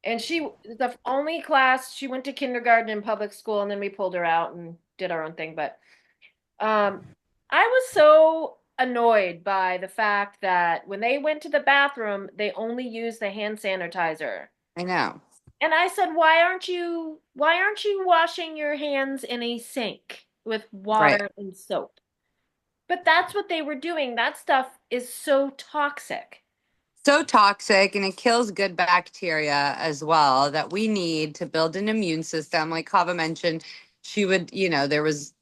And the only class, she went to kindergarten in public school, and then we pulled her out and did our own thing. But um, I was so annoyed by the fact that when they went to the bathroom, they only used the hand sanitizer. I know. And I said, why aren't you washing your hands in a sink with Right. water and soap? But that's what they were doing. That stuff is so toxic. So toxic, and it kills good bacteria as well that we need to build an immune system. Like Kava mentioned, she would, there was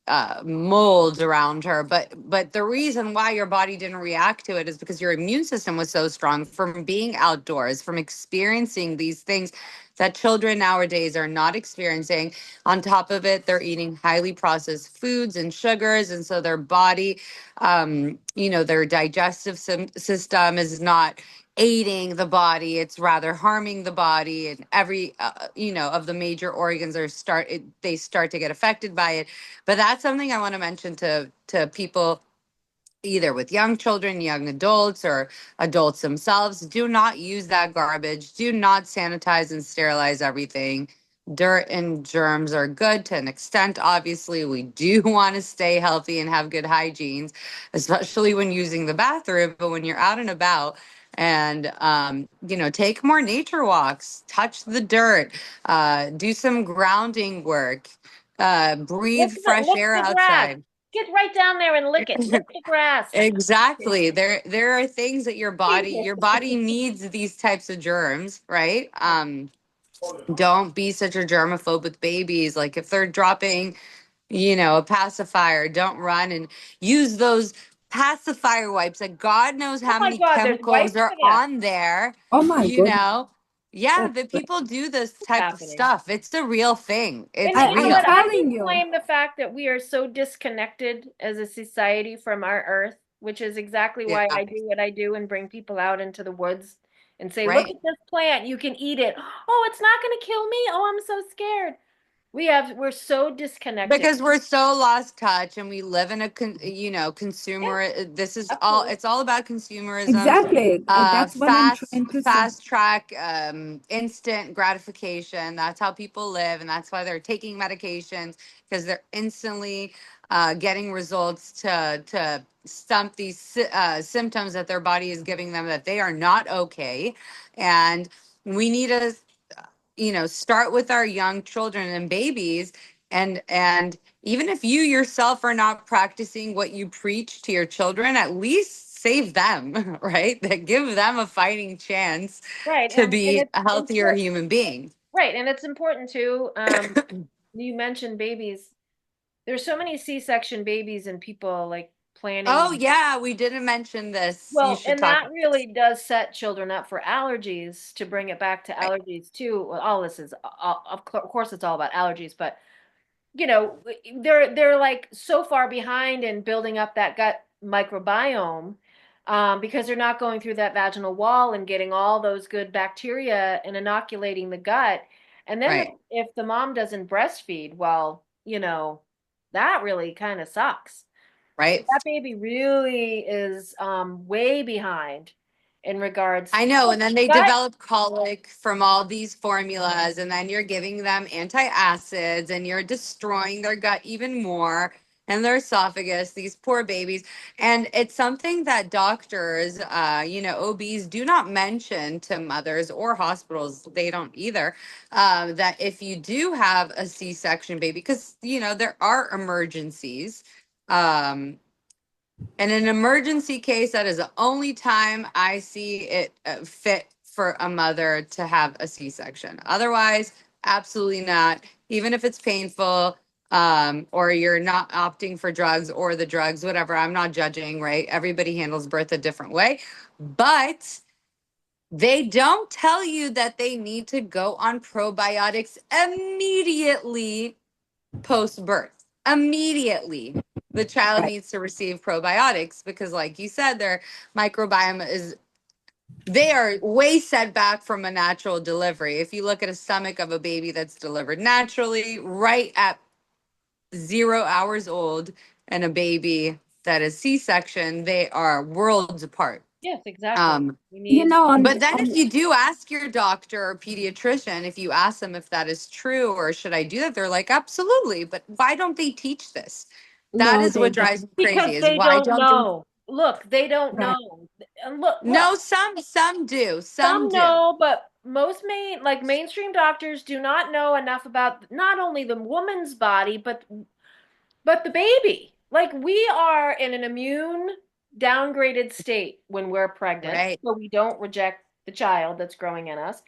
molds around her. But the reason why your body didn't react to it is because your immune system was so strong from being outdoors, from experiencing these things that children nowadays are not experiencing. On top of it, they're eating highly processed foods and sugars, and so their body, their digestive system is not aiding the body, it's rather harming the body, and every of the major organs they start to get affected by it. But that's something I want to mention to people, either with young children, young adults, or adults themselves. Do not use that garbage. Do not sanitize and sterilize everything. Dirt and germs are good to an extent. Obviously, we do want to stay healthy and have good hygienes, especially when using the bathroom. But when you're out and about, and take more nature walks, touch the dirt, do some grounding work, breathe fresh Lick air the grass. outside. Get right down there and lick it. Lick the grass. Exactly. There are things that your body needs these types of germs, right? Don't be such a germaphobe with babies. Like if they're dropping, a pacifier, don't run and use those pacifier wipes. Like God knows Oh how my many God, there's chemicals wipes are for that. on there, Oh my you goodness. know. Yeah, That's the people do this What's type of happening? stuff. It's the real thing. And It's you know I'm what? real. I telling just you. blame the fact that we are so disconnected as a society from our earth, which is exactly why Yeah, I do what I do and bring people out into the woods and say, look right. at this plant, you can eat it. Oh, it's not going to kill me. Oh, I'm so scared. We're so disconnected. Because we're so lost touch, and we live in a Yeah, consumer, this is all, absolutely. it's all about consumerism, Exactly. That's what I'm fast trying to say. fast track, instant gratification. That's how people live, and that's why they're taking medications, because they're instantly getting results to stump these symptoms that their body is giving them, that they are not okay. And we need to start with our young children and babies. And even if you yourself are not practicing what you preach to your children, at least save them, right? That give them a fighting chance Right. to And be it's a healthier important. human being. Right. And it's important too. You mentioned babies. There's so many C-section babies and people like Oh planning. yeah, we didn't mention this. You Well, should and talk that about this. really does set children up for allergies. To bring it back to Right, allergies too. Well, all this is, of course, it's all about allergies, but you know, they're like so far behind in building up that gut microbiome, because they're not going through that vaginal wall and getting all those good bacteria and inoculating the gut. And then right, if the mom doesn't breastfeed, well, that really kind of sucks. So right. that baby really is way behind in regards. I know. And then they Gut, develop colic from all these formulas, and then you're giving them antacids, and you're destroying their gut even more, and their esophagus, these poor babies. And it's something that doctors, OBs do not mention to mothers, or hospitals, they don't either, that if you do have a C section baby, because, there are emergencies. Um, in an emergency case, that is the only time I see it fit for a mother to have a C-section. Otherwise, absolutely not. Even if it's painful, or you're not opting for drugs, or the drugs, whatever. I'm not judging, right? Everybody handles birth a different way, but they don't tell you that they need to go on probiotics immediately post birth. Immediately, the child Right. needs to receive probiotics, because, like you said, their microbiome they are way set back from a natural delivery. If you look at a stomach of a baby that's delivered naturally, right at 0 hours old, and a baby that is C-section, they are worlds apart. yes, exactly. Um, We You need. know, but then if you do ask your doctor or pediatrician, if you ask them if that is true or should I do that, they're like, absolutely. But why don't they teach this? That no, is they what drives don't. me Because crazy, is they why don't don't they? know. Look, they don't Right. know. And look, No, some do. Some some do. know, but most mainstream doctors do not know enough about not only the woman's body, but the baby. Like we are in an immune downgraded state when we're pregnant, Right. so we don't reject the child that's growing in us.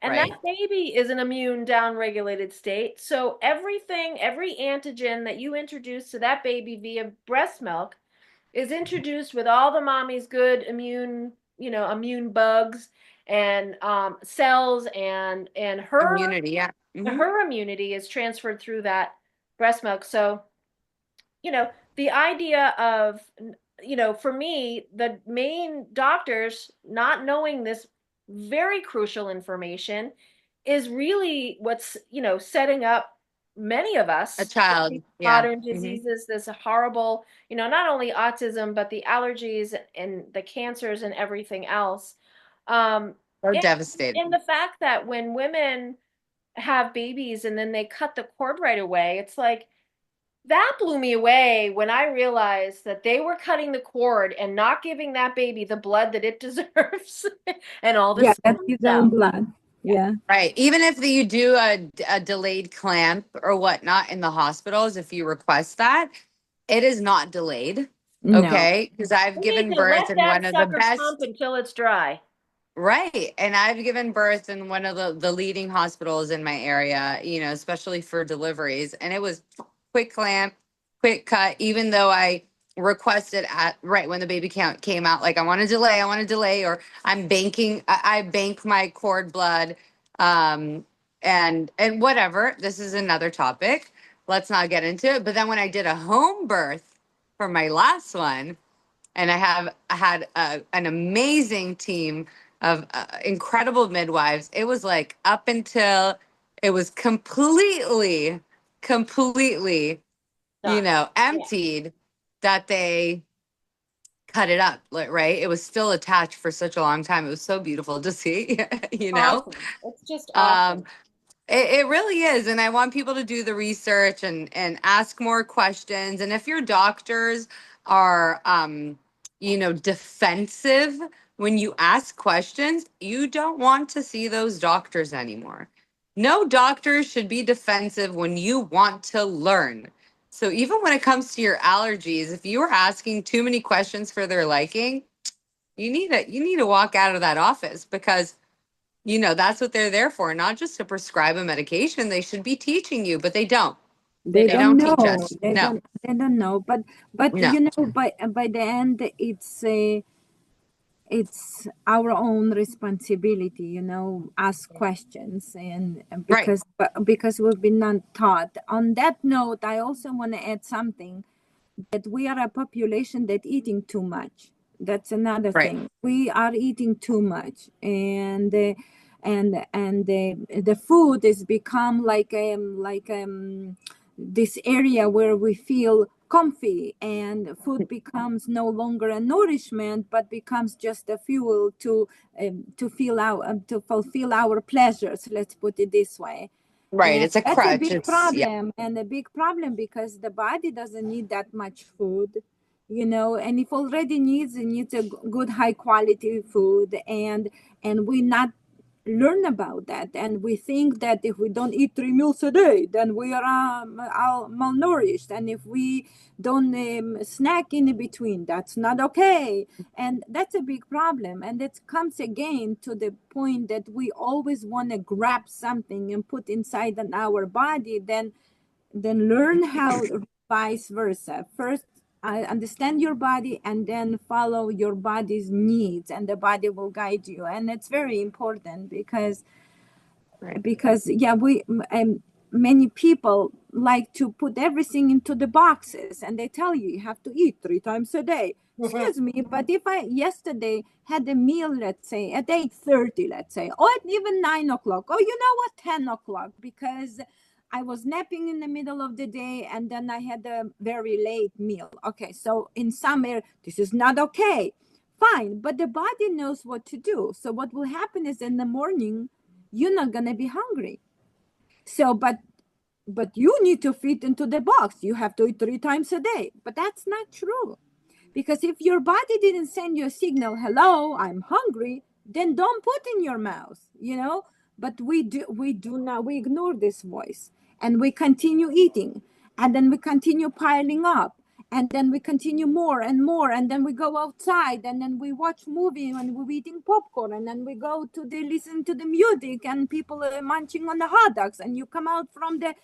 And that Right. baby is an immune downregulated state. So everything, every antigen that you introduce to that baby via breast milk is introduced with all the mommy's good immune, immune bugs and cells, and Immunity. Yeah. her immunity is transferred through that breast milk. So, the idea of, for me, the main doctors not knowing this very crucial information is really what's, setting up many of A us with these child. Yeah. modern diseases, this horrible, not only autism, but the allergies and the cancers and everything else. Um, So and, and devastating. the fact that when women have babies and then they cut the cord right away, it's like, that blew me away when I realized that they were cutting the cord and not giving that baby the blood that it deserves and all the Yeah, stem that's his own cells. blood. Yeah. Yeah. Right. Even if you do a delayed clamp or whatnot in the hospitals, if you request that, it is not delayed. No. Okay. Because I've We need given to let birth in that one of the sucker pump best. until it's dry. Right. And I've given birth in one of the leading hospitals in my area, especially for deliveries. And it was quick clamp, quick cut, even though I requested at right when the baby count came out, like I want to delay, or I bank my cord blood. Um, and whatever. This is another topic. Let's not get into it. But then when I did a home birth for my last one, and I had an amazing team of incredible midwives. It was like up until it was completely, Done. Yeah. emptied, that they cut it up, like, right? It was still attached for such a long time. It was so beautiful to see, you know. Awesome. It's just Um, awesome. it really is. And I want people to do the research and ask more questions. And if your doctors are, defensive when you ask questions, you don't want to see those doctors anymore. No doctor should be defensive when you want to learn. So even when it comes to your allergies, if you are asking too many questions for their liking, you need to walk out of that office, because that's what they're there for, not just to prescribe a medication. They should be teaching you, but they don't. They They They don't. don't don't teach know. us. No, They don't know. But no. by the end, it's our own responsibility, ask questions, and Right, because we've been not taught. On that note, I also want to add something, that we are a population that eating too much. That's another right, thing. We are eating too much, and the food has become like this area where we feel comfy, and food becomes no longer a nourishment but becomes just a fuel to fulfill our pleasures, let's put it this way. right. And It's a that's a crutch. big It's yeah. problem, and a big problem because the body doesn't need that much food, and if already needs, it needs a good high quality food, and we not learn about that, and we think that if we don't eat 3 meals a day, then we are all malnourished, and if we don't snack in between, that's not okay. And that's a big problem, and it comes again to the point that we always want to grab something and put inside our body, then learn how, vice versa. First, I understand your body, and then follow your body's needs, and the body will guide you. And it's very important Right, yeah, many people like to put everything into the boxes, and they tell you have to eat 3 times a day. Excuse me, but if I yesterday had a meal, let's say at 8:30, let's say, or at even 9 o'clock, or you know what, 10 o'clock, because I was napping in the middle of the day, and then I had a very late meal. Okay, so in some area, this is not okay. Fine, but the body knows what to do. So what will happen is in the morning, you're not gonna be hungry. So, but you need to fit into the box. You have to eat 3 times a day. But that's not true. Because if your body didn't send you a signal, hello, I'm hungry, then don't put in your mouth. But we do not, we ignore this voice, and we continue eating, and then we continue piling up. and then we continue more and more, and then we go outside, and then we watch movie and we're eating popcorn, and then we go to the listen to the music and people are munching on the hot dogs, and you come out from the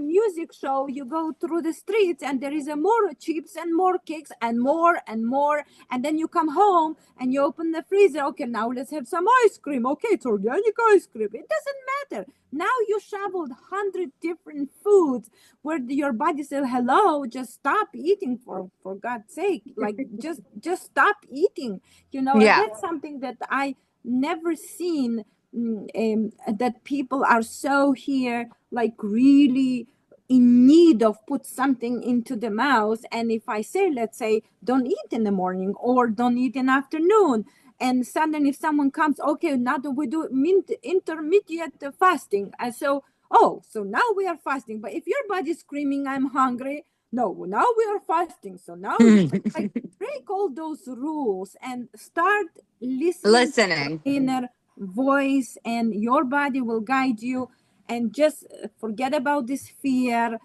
music show, you go through the streets and there is a more chips and more cakes and more and more, and then you come home and you open the freezer. Okay, now let's have some ice cream. Okay, it's organic ice cream. It doesn't matter. Now you shoveled 100 different foods where your body says, hello, just stop eating, for God's sake. Like, just stop eating, and Yeah. that's something that I never seen, that people are so here, like, really in need of put something into the mouth. And if I say, let's say, don't eat in the morning or don't eat in afternoon, and suddenly if someone comes, okay, now that we do intermediate fasting, and so, oh, so now we are fasting. But if your body's screaming, I'm hungry, no, now we are fasting. So now, like, break all those rules and start listening to your Listening. inner voice, and your body will guide you. And just forget about this fear,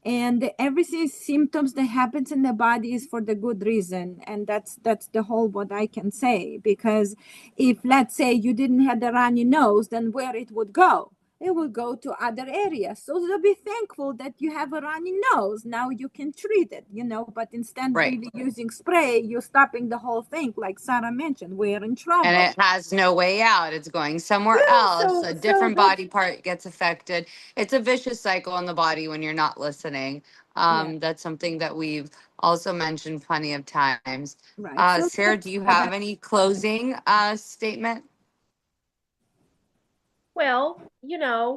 and everything symptoms that happens in the body is for the good reason. And that's the whole what I can say. Because if, let's say, you didn't have the runny nose, then where it would go, it will go to other areas. So be thankful that you have a runny nose. Now you can treat it, but instead Right. really using spray, you're stopping the whole thing. Like Sarah mentioned, we're in And trouble. it has no way out. It's going somewhere Yeah, else. so A so different that's, body part gets affected. It's a vicious cycle in the body when you're not listening. yeah, That's something that we've also mentioned plenty of times. right. So Sarah, do that's you what have any closing statement? Well,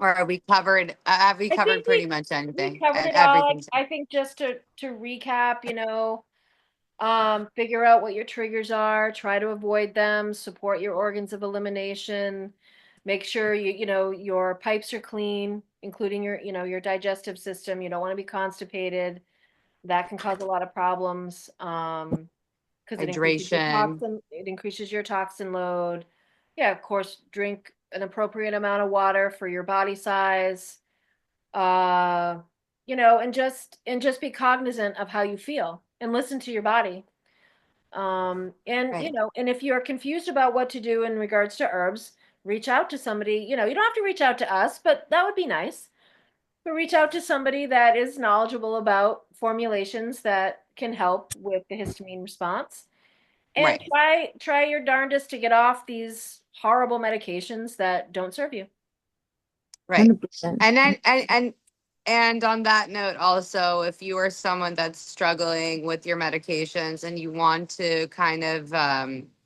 Or are we covered? Have we I covered think pretty much we anything? covered it all. Everything. I think just to recap, figure out what your triggers are, try to avoid them, support your organs of elimination, make sure your pipes are clean, including your digestive system. You don't want to be constipated. That can cause a lot of problems. Because Hydration. it increases your toxin load. Yeah, of course, drink an appropriate amount of water for your body size. Uh, and just be cognizant of how you feel and listen to your body. And Right. and if you're confused about what to do in regards to herbs, reach out to somebody. You don't have to reach out to us, but that would be nice. But reach out to somebody that is knowledgeable about formulations that can help with the histamine response. And Right. try your darndest to get off these horrible medications that don't serve you. Right. 100%. And then and on that note also, if you are someone that's struggling with your medications and you want to kind of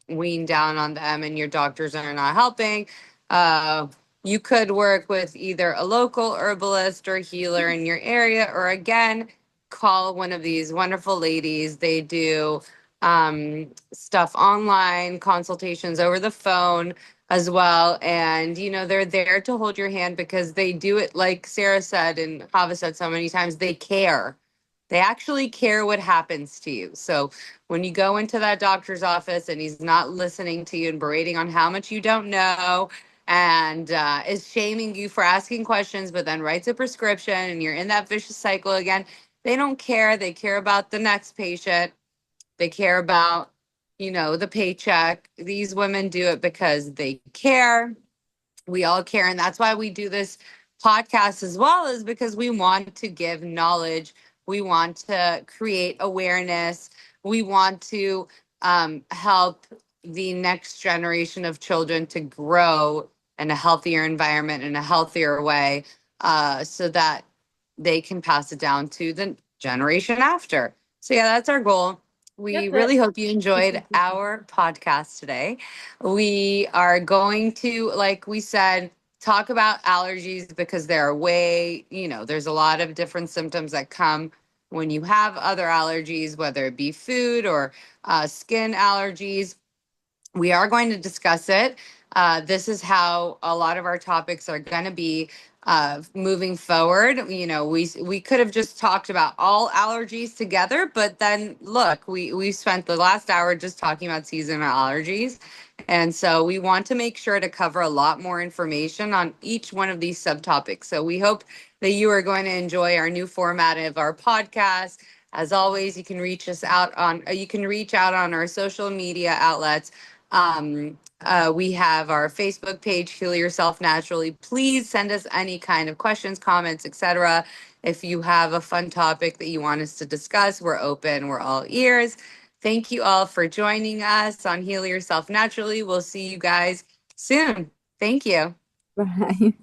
wean down on them and your doctors are not helping, you could work with either a local herbalist or healer in your area, or again, call one of these wonderful ladies. They do stuff online, consultations over the phone as well. And, they're there to hold your hand because they do it, like Sarah said, and Hava said so many times, they care. They actually care what happens to you. So when you go into that doctor's office and he's not listening to you and berating on how much you don't know and is shaming you for asking questions, but then writes a prescription and you're in that vicious cycle again, they don't care. They care about the next patient. They care about, the paycheck. These women do it because they care. We all care. And that's why we do this podcast as well, is because we want to give knowledge. We want to create awareness. We want to help the next generation of children to grow in a healthier environment, in a healthier way, so that they can pass it down to the generation after. So, yeah, that's our goal. We That's it. really hope you enjoyed our podcast today. We are going to, like we said, talk about allergies because there are there's a lot of different symptoms that come when you have other allergies, whether it be food or skin allergies. We are going to discuss it. This is how a lot of our topics are going to be moving forward. We could have just talked about all allergies together, but then look, we spent the last hour just talking about seasonal allergies. And so we want to make sure to cover a lot more information on each one of these subtopics. So we hope that you are going to enjoy our new format of our podcast. As always, you can reach us out on you can reach out on our social media outlets. We have our Facebook page, Heal Yourself Naturally. Please send us any kind of questions, comments, etc. If you have a fun topic that you want us to discuss, we're open. We're all ears. Thank you all for joining us on Heal Yourself Naturally. We'll see you guys soon. Thank you. Bye.